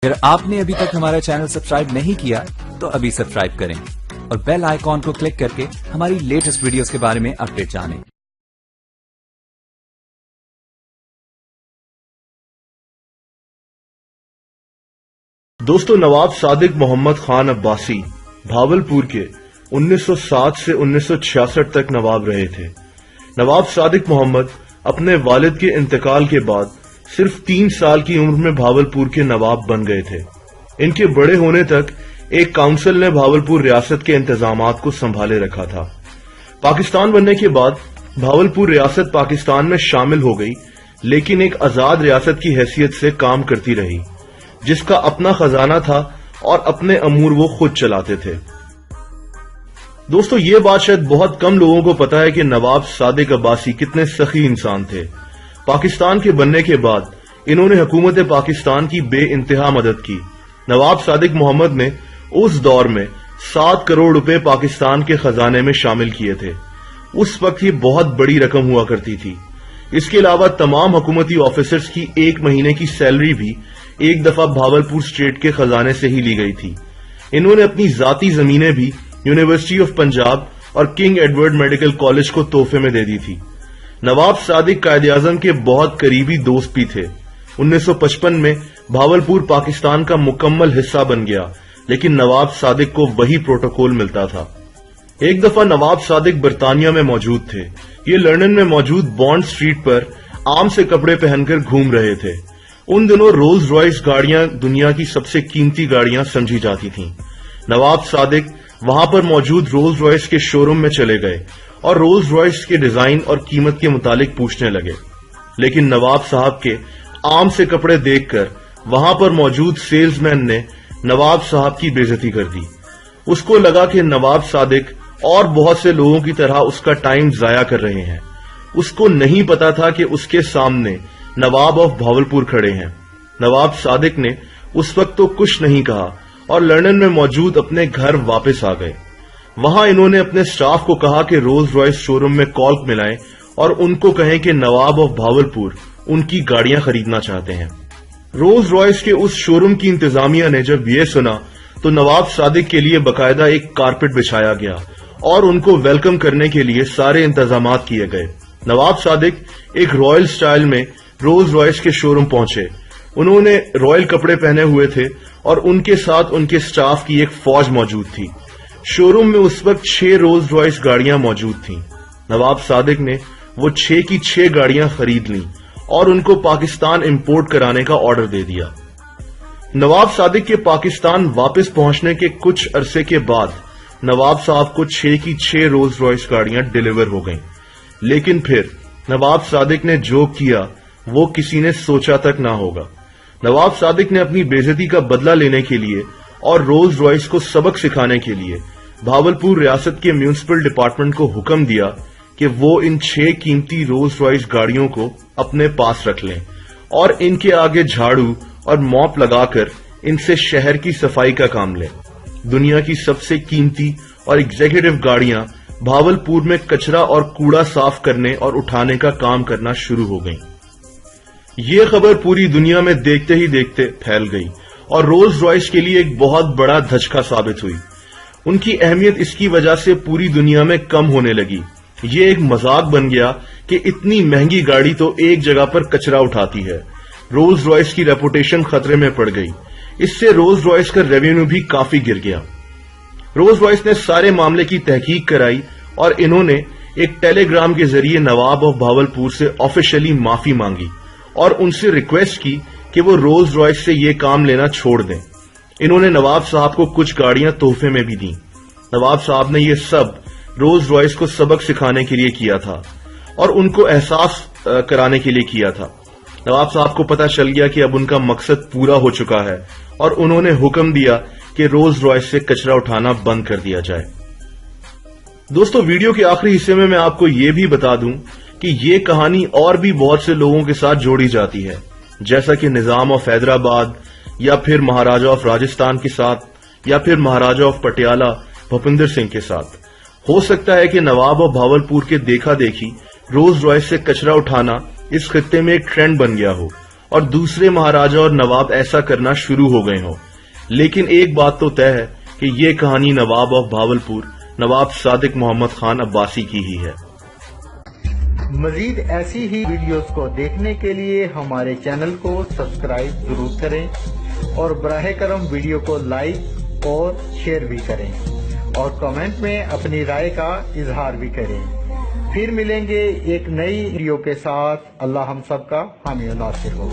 اگر آپ نے ابھی تک ہمارا چینل سبسکرائب نہیں کیا تو ابھی سبسکرائب کریں اور بیل آئیکن کو کلک کر کے ہماری لیٹسٹ ویڈیوز کے بارے میں اپڈیٹ جانیں۔ دوستو، نواب صادق محمد خان عباسی بھاولپور کے 1907 سے 1966 تک نواب رہے تھے۔ نواب صادق محمد اپنے والد کے انتقال کے بعد صرف 3 سال کی عمر میں بھاولپور کے نواب بن گئے تھے۔ ان کے بڑے ہونے تک ایک کونسل نے بھاولپور ریاست کے انتظامات کو سنبھالے رکھا تھا۔ پاکستان بننے کے بعد بھاولپور ریاست پاکستان میں شامل ہو گئی، لیکن ایک آزاد ریاست کی حیثیت سے کام کرتی رہی، جس کا اپنا خزانہ تھا اور اپنے امور وہ خود چلاتے تھے۔ دوستو، یہ بات شاید بہت کم لوگوں کو پتا ہے کہ نواب صادق عباسی کتنے سخی انسان تھے۔ پاکستان کے بننے کے بعد انہوں نے حکومت پاکستان کی بے انتہا مدد کی۔ نواب صادق محمد نے اس دور میں 7 کروڑ روپے پاکستان کے خزانے میں شامل کیے تھے۔ اس وقت یہ بہت بڑی رقم ہوا کرتی تھی۔ اس کے علاوہ تمام حکومتی آفیسرز کی 1 مہینے کی سیلری بھی ایک دفعہ بھاولپور اسٹیٹ کے خزانے سے ہی لی گئی تھی۔ انہوں نے اپنی ذاتی زمینیں بھی یونیورسٹی آف پنجاب اور کنگ ایڈورڈ میڈیکل کالج کو تحفے میں دے دی تھی۔ نواب صادق قائد اعظم کے بہت قریبی دوست بھی تھے۔ 1955 میں بھاولپور پاکستان کا مکمل حصہ بن گیا، لیکن نواب صادق کو وہی پروٹوکول ملتا تھا۔ ایک دفعہ نواب صادق برطانیہ میں موجود تھے۔ یہ لندن میں موجود بانڈ اسٹریٹ پر عام سے کپڑے پہن کر گھوم رہے تھے۔ ان دنوں رولز رائس گاڑیاں دنیا کی سب سے قیمتی گاڑیاں سمجھی جاتی تھیں۔ نواب صادق وہاں پر موجود رولز رائس کے شو روم میں چلے گئے اور رولز رائس کے ڈیزائن اور قیمت کے متعلق پوچھنے لگے، لیکن نواب صاحب کے عام سے کپڑے دیکھ کر وہاں پر موجود سیلز مین نے نواب صاحب کی بے عزتی کر دی۔ اس کو لگا کہ نواب صادق اور بہت سے لوگوں کی طرح اس کا ٹائم ضائع کر رہے ہیں۔ اس کو نہیں پتا تھا کہ اس کے سامنے نواب آف بھاولپور کھڑے ہیں۔ نواب صادق نے اس وقت تو کچھ نہیں کہا اور لندن میں موجود اپنے گھر واپس آ گئے۔ وہاں انہوں نے اپنے سٹاف کو کہا کہ رولز رائس شو روم میں کال ملائیں اور ان کو کہیں کہ نواب آف بھاولپور ان کی گاڑیاں خریدنا چاہتے ہیں۔ رولز رائس کے اس شو روم کی انتظامیہ نے جب یہ سنا تو نواب صادق کے لیے باقاعدہ ایک کارپٹ بچھایا گیا اور ان کو ویلکم کرنے کے لیے سارے انتظامات کیے گئے۔ نواب صادق ایک رائل سٹائل میں رولز رائس کے شو روم پہنچے۔ انہوں نے رائل کپڑے پہنے ہوئے تھے اور ان کے ساتھ ان کے سٹاف کی ایک فوج موجود تھی۔ شو روم میں اس وقت 6 رولز رائس گاڑیاں موجود تھیں۔ نواب صادق نے وہ 6 کی 6 گاڑیاں خرید لیں اور ان کو پاکستان امپورٹ کرانے کا آرڈر دے دیا۔ نواب صادق کے پاکستان واپس پہنچنے کے کچھ عرصے کے بعد نواب صاحب کو 6 کی 6 رولز رائس گاڑیاں ڈیلیور ہو گئیں، لیکن پھر نواب صادق نے جو کیا وہ کسی نے سوچا تک نہ ہوگا۔ نواب صادق نے اپنی بے عزتی کا بدلہ لینے کے لیے اور رولز رائس کو سبق سکھانے کے لیے بھاولپور ریاست کے میونسپل ڈپارٹمنٹ کو حکم دیا کہ وہ ان 6 قیمتی رولز رائس گاڑیوں کو اپنے پاس رکھ لیں اور ان کے آگے جھاڑو اور موپ لگا کر ان سے شہر کی صفائی کا کام لیں۔ دنیا کی سب سے قیمتی اور ایگزیکٹو گاڑیاں بھاولپور میں کچرا اور کوڑا صاف کرنے اور اٹھانے کا کام کرنا شروع ہو گئیں۔ یہ خبر پوری دنیا میں دیکھتے ہی دیکھتے پھیل گئی اور رولز رائس کے لیے ایک بہت بڑا دھچکا ثابت ہوئی۔ ان کی اہمیت اس کی وجہ سے پوری دنیا میں کم ہونے لگی۔ یہ ایک مذاق بن گیا کہ اتنی مہنگی گاڑی تو ایک جگہ پر کچرا اٹھاتی ہے۔ رولز رائس کی ریپوٹیشن خطرے میں پڑ گئی۔ اس سے رولز رائس کا ریونیو بھی کافی گر گیا۔ رولز رائس نے سارے معاملے کی تحقیق کرائی اور انہوں نے ایک ٹیلی گرام کے ذریعے نواب آف بھاولپور سے آفیشلی معافی مانگی اور ان سے ریکویسٹ کی کہ وہ رولز رائس سے یہ کام لینا چھوڑ دیں۔ انہوں نے نواب صاحب کو کچھ گاڑیاں تحفے میں بھی دیں۔ نواب صاحب نے یہ سب رولز رائس کو سبق سکھانے کے لیے کیا تھا اور ان کو احساس کرانے کے لیے کیا تھا۔ نواب صاحب کو پتہ چل گیا کہ اب ان کا مقصد پورا ہو چکا ہے اور انہوں نے حکم دیا کہ رولز رائس سے کچرا اٹھانا بند کر دیا جائے۔ دوستو، ویڈیو کے آخری حصے میں آپ کو یہ بھی بتا دوں کہ یہ کہانی اور بھی بہت سے لوگوں کے ساتھ جوڑی جاتی ہے، جیسا کہ نظام آف حیدرآباد یا پھر مہاراجہ آف راجستھان کے ساتھ یا پھر مہاراجہ آف پٹیالہ بھوپندر سنگھ کے ساتھ۔ ہو سکتا ہے کہ نواب آف بھاولپور کے دیکھا دیکھی رولز رائس سے کچرا اٹھانا اس خطے میں ایک ٹرینڈ بن گیا ہو اور دوسرے مہاراجا اور نواب ایسا کرنا شروع ہو گئے ہوں، لیکن ایک بات تو طے ہے کہ یہ کہانی نواب آف بھاولپور نواب صادق محمد خان عباسی کی ہی ہے۔ مزید ایسی ہی ویڈیوز کو دیکھنے کے لیے ہمارے چینل کو سبسکرائب ضرور کریں اور براہ کرم ویڈیو کو لائک اور شیئر بھی کریں اور کمنٹ میں اپنی رائے کا اظہار بھی کریں۔ پھر ملیں گے ایک نئی ویڈیو کے ساتھ۔ اللہ ہم سب کا حامی و ناصر ہو۔